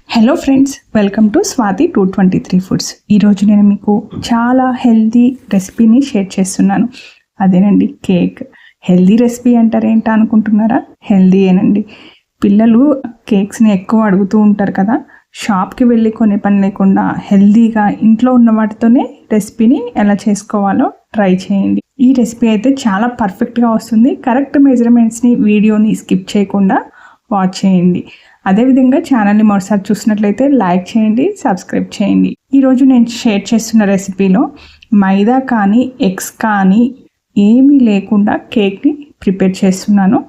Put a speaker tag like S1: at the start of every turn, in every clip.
S1: Hello friends, welcome to Swathi 223 foods. ఈరోజు నేను మీకు చాలా హెల్దీ రెసిపీని షేర్ చేస్తున్నాను. అదేనండి, కేక్. హెల్దీ రెసిపీ అంటారు ఏంటా అనుకుంటున్నారా? హెల్దీయేనండి. పిల్లలు కేక్స్ని ఎక్కువ అడుగుతూ ఉంటారు కదా. షాప్కి వెళ్ళి కొనే పని లేకుండా హెల్దీగా ఇంట్లో ఉన్న వాటితోనే రెసిపీని ఎలా చేసుకోవాలో ట్రై చేయండి. ఈ రెసిపీ అయితే చాలా పర్ఫెక్ట్గా వస్తుంది. కరెక్ట్ మెజర్మెంట్స్ని వీడియోని స్కిప్ చేయకుండా వాచ్ చేయండి. అదేవిధంగా ఛానల్ని మరోసారి చూసినట్లయితే లైక్ చేయండి, సబ్స్క్రైబ్ చేయండి. ఈరోజు నేను షేర్ చేస్తున్న రెసిపీలో మైదా కానీ ఎగ్స్ కానీ ఏమీ లేకుండా కేక్ని ప్రిపేర్ చేస్తున్నాను.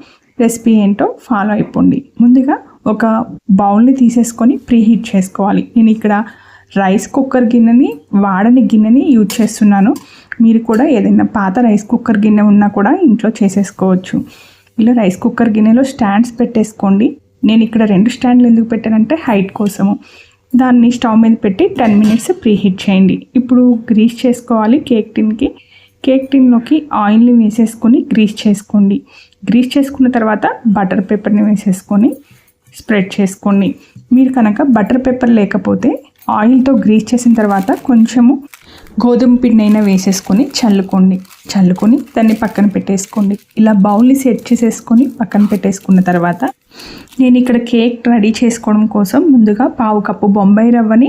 S1: రెసిపీ ఏంటో ఫాలో అయిపోండి. ముందుగా ఒక బౌల్ని తీసేసుకొని ప్రీహీట్ చేసుకోవాలి. నేను ఇక్కడ రైస్ కుక్కర్ గిన్నెని, వాడని గిన్నెని యూజ్ చేస్తున్నాను. మీరు కూడా ఏదైనా పాత రైస్ కుక్కర్ గిన్నె ఉన్నా కూడా ఇంట్లో చేసేసుకోవచ్చు. ఇలా రైస్ కుక్కర్ గిన్నెలో స్టాండ్స్ పెట్టేసుకోండి. నేను ఇక్కడ 2 స్టాండ్లు ఎందుకు పెట్టానంటే హైట్ కోసము. దాన్ని స్టవ్ మీద పెట్టి 10 మినిట్స్ ప్రీహీట్ చేయండి. ఇప్పుడు గ్రీస్ చేసుకోవాలి కేక్ టిన్కి. కేక్ టిన్లోకి ఆయిల్ని వేసేసుకొని గ్రీస్ చేసుకోండి. గ్రీస్ చేసుకున్న తర్వాత బటర్ పేపర్ని వేసేసుకొని స్ప్రెడ్ చేసుకోండి. మీరు కనుక బటర్ పేపర్ లేకపోతే ఆయిల్తో గ్రీస్ చేసిన తర్వాత కొంచెము గోధుమ పిండి అయినా వేసేసుకొని చల్లుకొని దాన్ని పక్కన పెట్టేసుకోండి. ఇలా బౌల్ని సెట్ చేసేసుకొని పక్కన పెట్టేసుకున్న తర్వాత నేను ఇక్కడ కేక్ రెడీ చేసుకోవడం కోసం ముందుగా 1/2 కప్పు బొంబాయి రవ్వని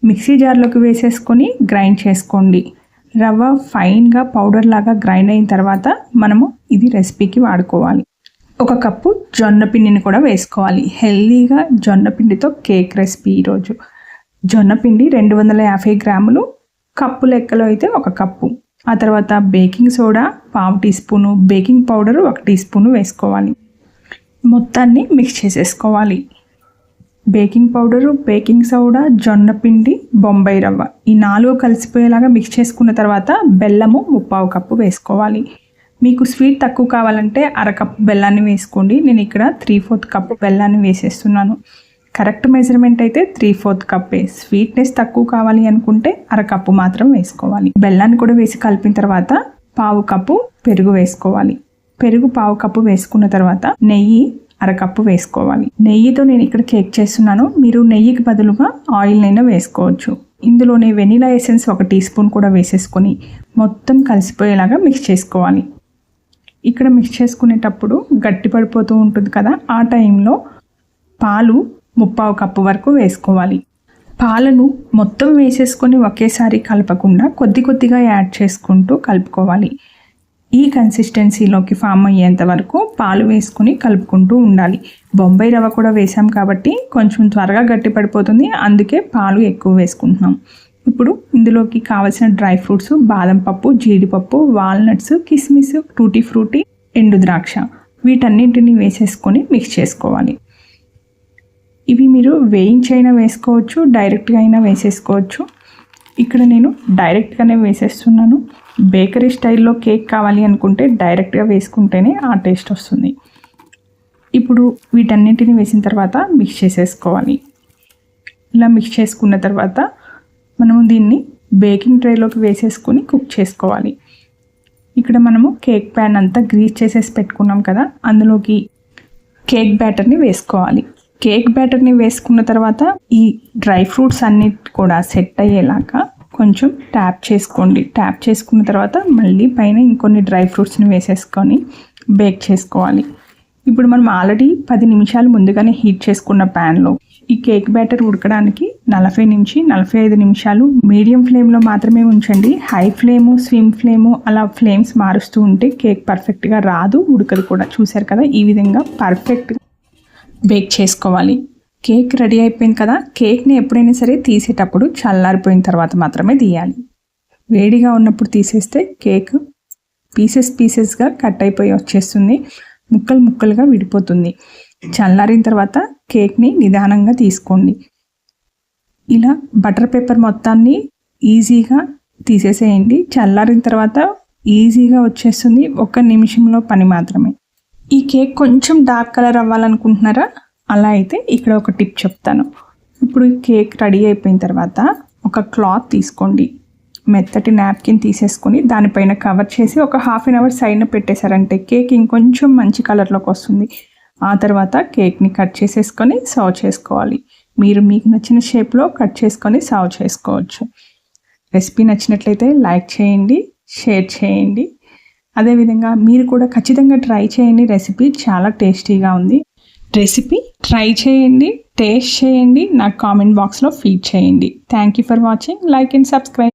S1: మిక్సీ జార్లోకి వేసేసుకొని గ్రైండ్ చేసుకోండి. రవ్వ ఫైన్గా పౌడర్ లాగా గ్రైండ్ అయిన తర్వాత మనము ఇది రెసిపీకి వాడుకోవాలి. 1 కప్పు జొన్న పిండిని కూడా వేసుకోవాలి. హెల్దీగా జొన్న పిండితో కేక్ రెసిపీ ఈరోజు. జొన్న పిండి 250 గ్రాములు, కప్పు లెక్కలో అయితే 1 కప్పు. ఆ తర్వాత baking soda 1/2 teaspoon, baking powder 1 teaspoon వేసుకోవాలి. మొత్తాన్ని మిక్స్ చేసేసుకోవాలి. బేకింగ్ పౌడరు, బేకింగ్ సోడా, జొన్న పిండి, బొంబాయి రవ్వ ఈ 4 కలిసిపోయేలాగా మిక్స్ చేసుకున్న తర్వాత బెల్లము 3/4 కప్పు వేసుకోవాలి. మీకు స్వీట్ తక్కువ కావాలంటే 1/2 కప్పు బెల్లాన్ని వేసుకోండి. నేను ఇక్కడ 3/4 కప్పు బెల్లాన్ని వేసేస్తున్నాను. కరెక్ట్ మెజర్మెంట్ అయితే 3/4 కప్పే. స్వీట్నెస్ తక్కువ కావాలి అనుకుంటే 1/2 కప్పు మాత్రం వేసుకోవాలి. బెల్లాన్ని కూడా వేసి కలిపిన తర్వాత 1/4 కప్పు పెరుగు వేసుకోవాలి. పెరుగు 1/4 కప్పు వేసుకున్న తర్వాత నెయ్యి 1/2 కప్పు వేసుకోవాలి. నెయ్యితో నేను ఇక్కడ కేక్ చేస్తున్నాను. మీరు నెయ్యికి బదులుగా ఆయిల్నైనా వేసుకోవచ్చు. ఇందులోనే వెనిలా ఎసెన్స్ 1 టీ స్పూన్ కూడా వేసేసుకొని మొత్తం కలిసిపోయేలాగా మిక్స్ చేసుకోవాలి. ఇక్కడ మిక్స్ చేసుకునేటప్పుడు గట్టి పడిపోతూ ఉంటుంది కదా, ఆ టైంలో పాలు 3/4 కప్పు వరకు వేసుకోవాలి. పాలను మొత్తం వేసేసుకొని ఒకేసారి కలపకుండా కొద్దిగా యాడ్ చేసుకుంటూ కలుపుకోవాలి. ఈ కన్సిస్టెన్సీలోకి ఫామ్ అయ్యేంత వరకు పాలు వేసుకొని కలుపుకుంటూ ఉండాలి. బొంబాయి రవ్వ కూడా వేసాం కాబట్టి కొంచెం త్వరగా గట్టి పడిపోతుంది, అందుకే పాలు ఎక్కువ వేసుకుంటున్నాం. ఇప్పుడు ఇందులోకి కావాల్సిన డ్రై ఫ్రూట్స్ బాదం పప్పు, జీడిపప్పు, వాల్నట్స్, కిస్మిస్, టూటీ ఫ్రూటీ, ఎండు ద్రాక్ష వీటన్నింటినీ వేసేసుకొని మిక్స్ చేసుకోవాలి. ఇవి మీరు వేయించైనా వేసుకోవచ్చు, డైరెక్ట్గా అయినా వేసేసుకోవచ్చు. ఇక్కడ నేను డైరెక్ట్గానే వేసేస్తున్నాను. బేకరీ స్టైల్లో కేక్ కావాలి అనుకుంటే డైరెక్ట్గా వేసుకుంటేనే ఆ టేస్ట్ వస్తుంది. ఇప్పుడు వీటన్నింటిని వేసిన తర్వాత మిక్స్ చేసేసుకోవాలి. ఇలా మిక్స్ చేసుకున్న తర్వాత మనము దీన్ని బేకింగ్ ట్రేలోకి వేసేసుకొని కుక్ చేసుకోవాలి. ఇక్కడ మనము కేక్ ప్యాన్ అంతా గ్రీస్ చేసేసి పెట్టుకున్నాం కదా, అందులోకి కేక్ బ్యాటర్ని వేసుకోవాలి. కేక్ బ్యాటర్ని వేసుకున్న తర్వాత ఈ డ్రై ఫ్రూట్స్ అన్నిటి కూడా సెట్ అయ్యేలాగా కొంచెం ట్యాప్ చేసుకోండి. ట్యాప్ చేసుకున్న తర్వాత మళ్ళీ పైన ఇంకొన్ని డ్రై ఫ్రూట్స్ని వేసేసుకొని బేక్ చేసుకోవాలి. ఇప్పుడు మనం ఆల్రెడీ 10 నిమిషాలు ముందుగానే హీట్ చేసుకున్న ప్యాన్లో ఈ కేక్ బ్యాటర్ ఉడకడానికి 40 నుంచి 45 నిమిషాలు మీడియం ఫ్లేమ్లో మాత్రమే ఉంచండి. హై ఫ్లేము, స్విమ్ ఫ్లేము అలా ఫ్లేమ్స్ మారుస్తూ ఉంటే కేక్ పర్ఫెక్ట్గా రాదు, ఉడకదు కూడా. చూసారు కదా, ఈ విధంగా పర్ఫెక్ట్గా బేక్ చేసుకోవాలి. కేక్ రెడీ అయిపోయింది కదా. కేక్ని ఎప్పుడైనా సరే తీసేటప్పుడు చల్లారిపోయిన తర్వాత మాత్రమే తీయాలి. వేడిగా ఉన్నప్పుడు తీసేస్తే కేక్ పీసెస్గా కట్ అయిపోయి వచ్చేస్తుంది, ముక్కలుగా విడిపోతుంది. చల్లారిన తర్వాత కేక్ని నిదానంగా తీసుకోండి. ఇలా బటర్ పేపర్ మొత్తాన్ని ఈజీగా తీసేసేయండి. చల్లారిన తర్వాత ఈజీగా వచ్చేస్తుంది. 1 నిమిషంలో పని మాత్రమే. ఈ కేక్ కొంచెం డార్క్ కలర్ అవ్వాలనుకుంటున్నారా? అలా అయితే ఇక్కడ ఒక టిప్ చెప్తాను. ఇప్పుడు కేక్ రెడీ అయిపోయిన తర్వాత ఒక క్లాత్ తీసుకోండి. మెత్తటి నాప్కిన్ తీసేసుకొని దానిపైన కవర్ చేసి ఒక 1/2 అవర్ సైడ్న పెట్టేశారంటే కేక్ ఇంకొంచెం మంచి కలర్లోకి వస్తుంది. ఆ తర్వాత కేక్ని కట్ చేసేసుకొని సర్వ్ చేసుకోవాలి. మీరు మీకు నచ్చిన షేప్లో కట్ చేసుకొని సర్వ్ చేసుకోవచ్చు. రెసిపీ నచ్చినట్లయితే లైక్ చేయండి, షేర్ చేయండి. అదేవిధంగా మీరు కూడా ఖచ్చితంగా ట్రై చేయండి. రెసిపీ చాలా టేస్టీగా ఉంది. రెసిపీ ట్రై చేయండి, టేస్ట్ చేయండి, నాకు కామెంట్ బాక్స్లో ఫీడ్ చేయండి. Thank you for watching. Like and subscribe.